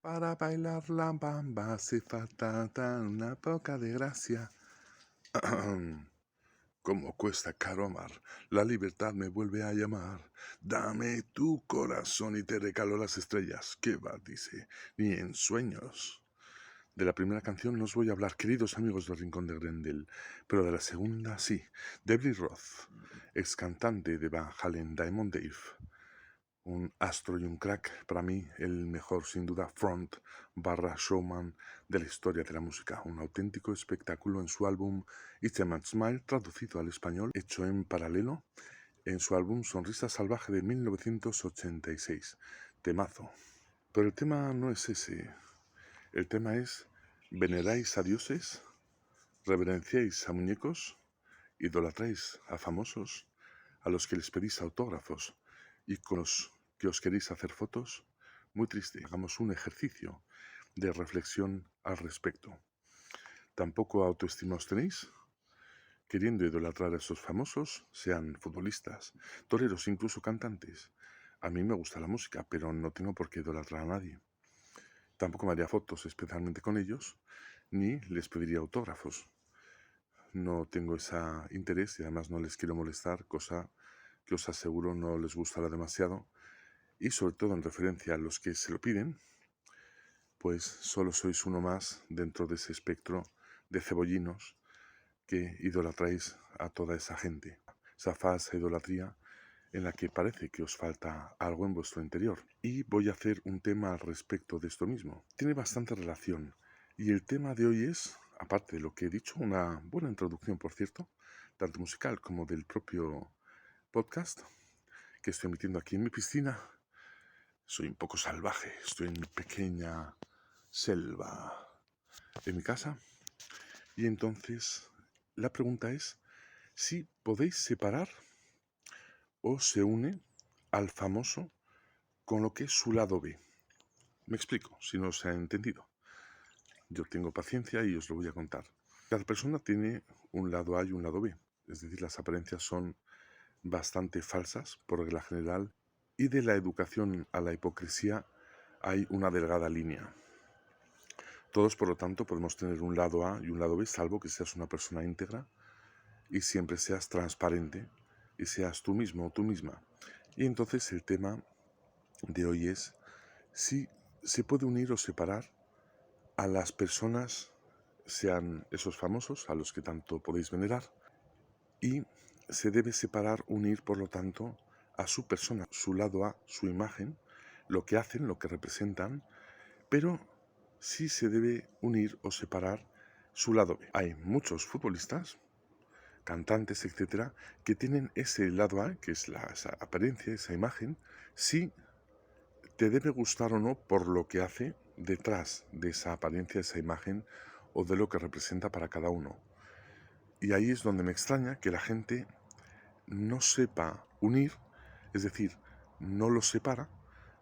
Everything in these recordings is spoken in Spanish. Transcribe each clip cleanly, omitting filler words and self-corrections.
Para bailar la bamba hace falta una poca de gracia. Cómo cuesta caro amar, la libertad me vuelve a llamar. Dame tu corazón y te regalo las estrellas. ¿Qué va? Dice, ni en sueños. De la primera canción no os voy a hablar, queridos amigos del Rincón de Grendel, pero de la segunda sí. David Roth, ex cantante de Van Halen, Diamond Dave. Un astro y un crack, para mí el mejor sin duda front barra showman de la historia de la música. Un auténtico espectáculo en su álbum It's a Mad Smile, traducido al español, hecho en paralelo en su álbum Sonrisa Salvaje de 1986. Temazo. Pero el tema no es ese. El tema es: ¿veneráis a dioses? ¿Reverenciáis a muñecos? ¿Idolatráis a famosos? ¿A los que les pedís autógrafos y con los que os queréis hacer fotos? Muy triste. Hagamos un ejercicio de reflexión al respecto. ¿Tampoco autoestima os tenéis? Queriendo idolatrar a esos famosos, sean futbolistas, toreros, incluso cantantes. A mí me gusta la música, pero no tengo por qué idolatrar a nadie. Tampoco me haría fotos especialmente con ellos, ni les pediría autógrafos. No tengo ese interés y además no les quiero molestar, cosa que os aseguro no les gustará demasiado. Y sobre todo en referencia a los que se lo piden, pues solo sois uno más dentro de ese espectro de cebollinos que idolatráis a toda esa gente. Esa falsa idolatría en la que parece que os falta algo en vuestro interior. Y voy a hacer un tema al respecto de esto mismo. Tiene bastante relación. Y el tema de hoy es, aparte de lo que he dicho, una buena introducción, por cierto, tanto musical como del propio podcast que estoy emitiendo aquí en mi piscina. Soy un poco salvaje, estoy en mi pequeña selva de mi casa. Y entonces la pregunta es si podéis separar o se une al famoso con lo que es su lado B. Me explico, si no se ha entendido. Yo tengo paciencia y os lo voy a contar. Cada persona tiene un lado A y un lado B. Es decir, las apariencias son bastante falsas por regla general, y de la educación a la hipocresía hay una delgada línea. Todos, por lo tanto, podemos tener un lado A y un lado B, salvo que seas una persona íntegra y siempre seas transparente y seas tú mismo o tú misma. Y entonces el tema de hoy es si se puede unir o separar a las personas, sean esos famosos a los que tanto podéis venerar, y se debe separar, unir, por lo tanto, a su persona, su lado A, su imagen, lo que hacen, lo que representan, pero sí se debe unir o separar su lado B. Hay muchos futbolistas, cantantes, etcétera, que tienen ese lado A, que es esa apariencia, esa imagen, sí te debe gustar o no por lo que hace detrás de esa apariencia, esa imagen o de lo que representa para cada uno. Y ahí es donde me extraña que la gente no sepa unir, es decir, no los separa,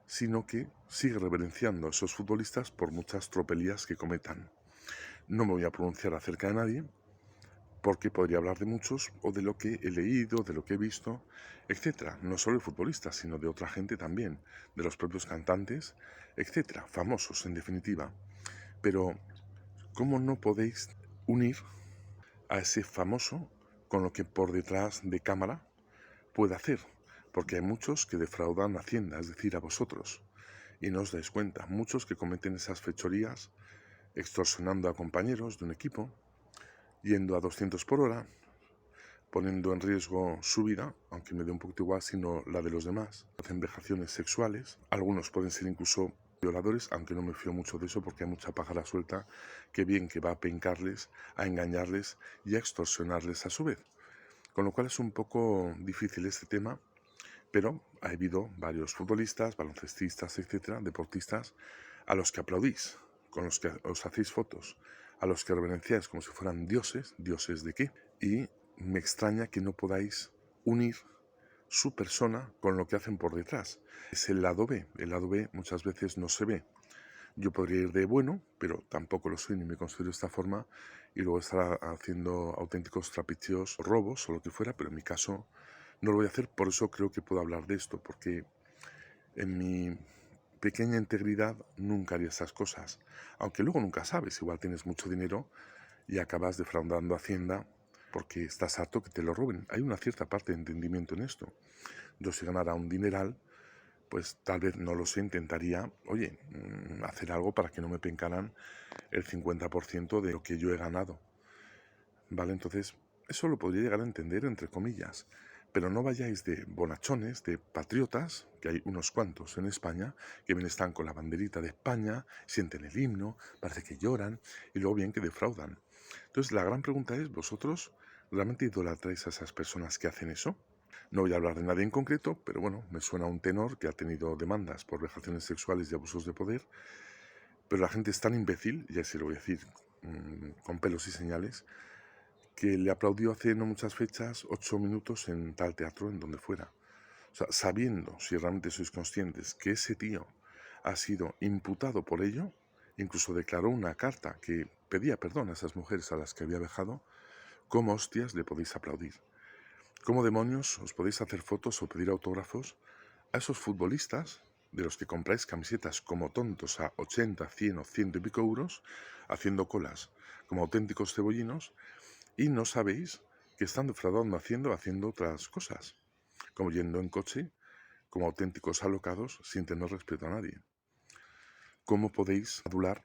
sino que sigue reverenciando a esos futbolistas por muchas tropelías que cometan. No me voy a pronunciar acerca de nadie, porque podría hablar de muchos o de lo que he leído, de lo que he visto, etcétera. No solo de futbolistas, sino de otra gente también, de los propios cantantes, etcétera, famosos en definitiva. Pero, ¿cómo no podéis unir a ese famoso con lo que por detrás de cámara puede hacer? Porque hay muchos que defraudan a Hacienda, es decir, a vosotros, y no os dais cuenta. Muchos que cometen esas fechorías extorsionando a compañeros de un equipo, yendo a 200 por hora, poniendo en riesgo su vida, aunque me dé un poquito igual, sino la de los demás. Hacen vejaciones sexuales, algunos pueden ser incluso violadores, aunque no me fío mucho de eso porque hay mucha pájara suelta que bien que va a pencarles, a engañarles y a extorsionarles a su vez. Con lo cual es un poco difícil este tema, pero ha habido varios futbolistas, baloncestistas, etcétera, deportistas, a los que aplaudís, con los que os hacéis fotos, a los que reverenciáis como si fueran dioses, dioses de qué, y me extraña que no podáis unir su persona con lo que hacen por detrás. Es el lado B. El lado B muchas veces no se ve. Yo podría ir de bueno, pero tampoco lo soy ni me considero de esta forma, y luego estar haciendo auténticos trapicheos, robos o lo que fuera, pero en mi caso no lo voy a hacer. Por eso creo que puedo hablar de esto, porque en mi pequeña integridad nunca haría esas cosas. Aunque luego nunca sabes, igual tienes mucho dinero y acabas defraudando a Hacienda porque estás harto que te lo roben. Hay una cierta parte de entendimiento en esto. Yo si ganara un dineral, pues tal vez, no lo sé, intentaría, oye, hacer algo para que no me pencaran el 50% de lo que yo he ganado. ¿Vale? Entonces, eso lo podría llegar a entender, entre comillas. Pero no vayáis de bonachones, de patriotas, que hay unos cuantos en España, que bien están con la banderita de España, sienten el himno, parece que lloran, y luego bien que defraudan. Entonces, la gran pregunta es, ¿vosotros realmente idolatráis a esas personas que hacen eso? No voy a hablar de nadie en concreto, pero bueno, me suena un tenor que ha tenido demandas por vejaciones sexuales y abusos de poder, pero la gente es tan imbécil, ya se lo voy a decir con pelos y señales, que le aplaudió hace no muchas fechas 8 minutos en tal teatro, en donde fuera. O sea, sabiendo, si realmente sois conscientes, que ese tío ha sido imputado por ello, incluso declaró una carta que pedía perdón a esas mujeres a las que había vejado, ¿cómo hostias le podéis aplaudir? ¿Cómo demonios os podéis hacer fotos o pedir autógrafos a esos futbolistas de los que compráis camisetas como tontos a 80, 100 o 100 y pico euros, haciendo colas como auténticos cebollinos, y no sabéis que están defraudando haciendo otras cosas, como yendo en coche, como auténticos alocados, sin tener respeto a nadie? ¿Cómo podéis adular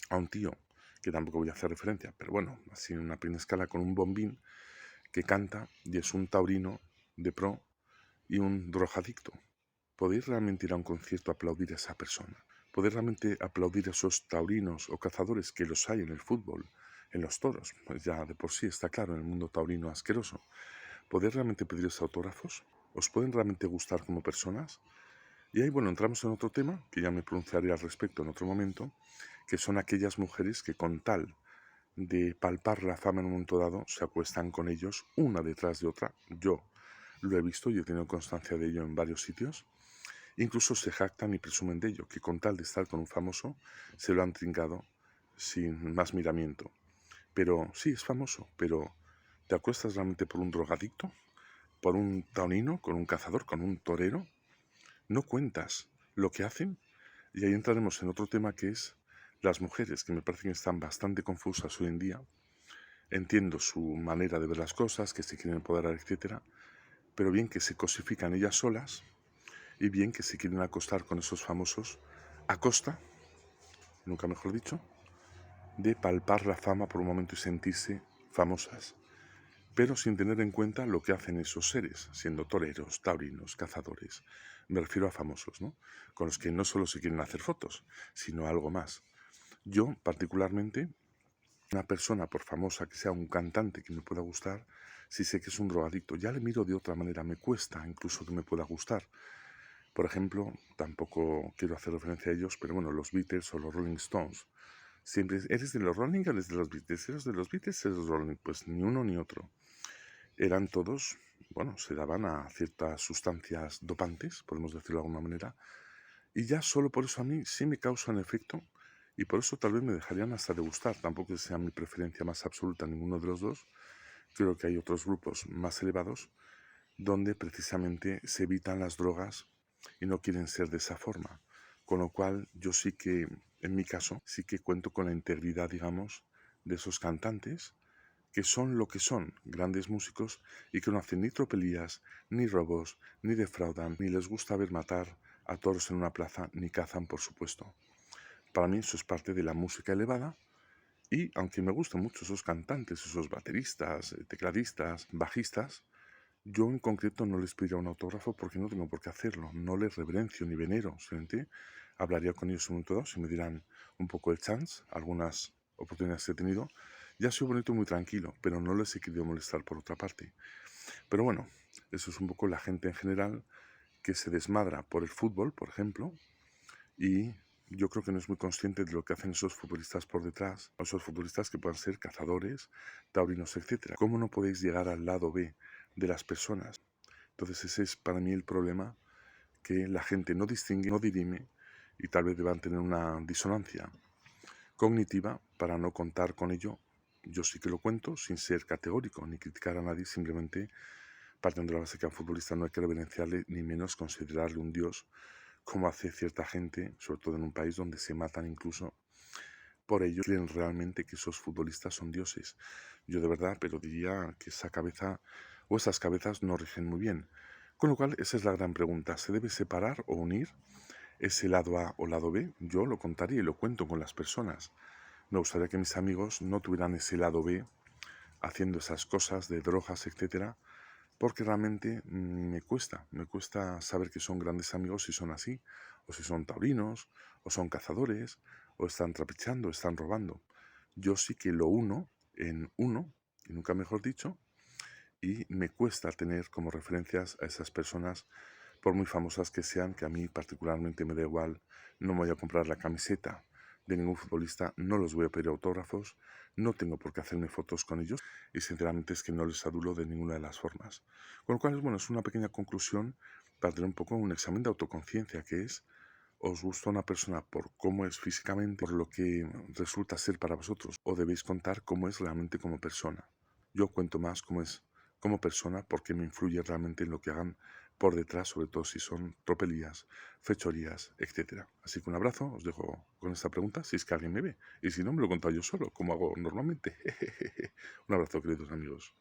a un tío, que tampoco voy a hacer referencia, pero bueno, así en una pequeña escala, con un bombín que canta y es un taurino de pro y un drogadicto? ¿Podéis realmente ir a un concierto a aplaudir a esa persona? ¿Podéis realmente aplaudir a esos taurinos o cazadores, que los hay en el fútbol, en los toros? Pues ya de por sí está claro, en el mundo taurino asqueroso. ¿Podéis realmente pedirles autógrafos? ¿Os pueden realmente gustar como personas? Y ahí, bueno, entramos en otro tema, que ya me pronunciaré al respecto en otro momento, que son aquellas mujeres que con tal de palpar la fama en un momento dado, se acuestan con ellos una detrás de otra. Yo lo he visto y he tenido constancia de ello en varios sitios. Incluso se jactan y presumen de ello, que con tal de estar con un famoso, se lo han trincado sin más miramiento. Pero sí, es famoso, pero ¿te acuestas realmente por un drogadicto? ¿Por un taurino? ¿Con un cazador? ¿Con un torero? No cuentas lo que hacen. Y ahí entraremos en otro tema, que es las mujeres, que me parecen que están bastante confusas hoy en día. Entiendo su manera de ver las cosas, que se quieren empoderar, etcétera, pero bien que se cosifican ellas solas y bien que se quieren acostar con esos famosos a costa, nunca mejor dicho, de palpar la fama por un momento y sentirse famosas, pero sin tener en cuenta lo que hacen esos seres, siendo toreros, taurinos, cazadores. Me refiero a famosos, ¿no? Con los que no solo se quieren hacer fotos, sino algo más. Yo, particularmente, una persona, por famosa que sea, un cantante que me pueda gustar, si sé que es un drogadicto, ya le miro de otra manera, me cuesta incluso que me pueda gustar. Por ejemplo, tampoco quiero hacer referencia a ellos, pero bueno, los Beatles o los Rolling Stones. Siempre, ¿eres de los Rolling o eres de los Beatles? ¿Eres de los Beatles o eres de los Rolling? Pues ni uno ni otro. Eran todos, bueno, se daban a ciertas sustancias dopantes, podemos decirlo de alguna manera, y ya solo por eso a mí sí me causan efecto, y por eso tal vez me dejarían hasta de gustar. Tampoco que sea mi preferencia más absoluta ninguno de los dos. Creo que hay otros grupos más elevados donde precisamente se evitan las drogas y no quieren ser de esa forma. Con lo cual yo sí que, en mi caso, sí que cuento con la integridad, digamos, de esos cantantes, que son lo que son, grandes músicos, y que no hacen ni tropelías, ni robos, ni defraudan, ni les gusta ver matar a toros en una plaza, ni cazan, por supuesto. Para mí eso es parte de la música elevada, y aunque me gustan mucho esos cantantes, esos bateristas, tecladistas, bajistas, yo en concreto no les pediría un autógrafo porque no tengo por qué hacerlo. No les reverencio ni venero. Simplemente hablaría con ellos en un momento dado, si me dirán un poco el chance, algunas oportunidades que he tenido. Ya soy bonito, muy tranquilo, pero no les he querido molestar por otra parte. Pero bueno, eso es un poco la gente en general que se desmadra por el fútbol, por ejemplo, y yo creo que no es muy consciente de lo que hacen esos futbolistas por detrás, o esos futbolistas que puedan ser cazadores, taurinos, etcétera. ¿Cómo no podéis llegar al lado B de las personas? Entonces ese es para mí el problema, que la gente no distingue, no dirime, y tal vez deban tener una disonancia cognitiva para no contar con ello. Yo sí que lo cuento sin ser categórico ni criticar a nadie, simplemente partiendo de la base que a un futbolista no hay que reverenciarle ni menos considerarle un dios, como hace cierta gente, sobre todo en un país donde se matan incluso por ello, creen realmente que esos futbolistas son dioses. Yo de verdad, pero diría que esa cabeza o esas cabezas no rigen muy bien. Con lo cual, esa es la gran pregunta. ¿Se debe separar o unir ese lado A o lado B? Yo lo contaría y lo cuento con las personas. Me gustaría que mis amigos no tuvieran ese lado B haciendo esas cosas de drogas, etcétera, porque realmente me cuesta saber que son grandes amigos si son así, o si son taurinos, o son cazadores, o están trapicheando, están robando. Yo sí que lo uno en uno, y nunca mejor dicho, y me cuesta tener como referencias a esas personas, por muy famosas que sean, que a mí particularmente me da igual, no me voy a comprar la camiseta de ningún futbolista, no los voy a pedir autógrafos, no tengo por qué hacerme fotos con ellos y sinceramente es que no les adulo de ninguna de las formas. Con lo cual, bueno, es una pequeña conclusión para tener un poco un examen de autoconciencia, que es, ¿os gusta una persona por cómo es físicamente, por lo que resulta ser para vosotros, o debéis contar cómo es realmente como persona? Yo cuento más cómo es como persona porque me influye realmente en lo que hagan por detrás, sobre todo si son tropelías, fechorías, etcétera. Así que un abrazo, os dejo con esta pregunta si es que alguien me ve. Y si no, me lo he contado yo solo, como hago normalmente. Un abrazo, queridos amigos.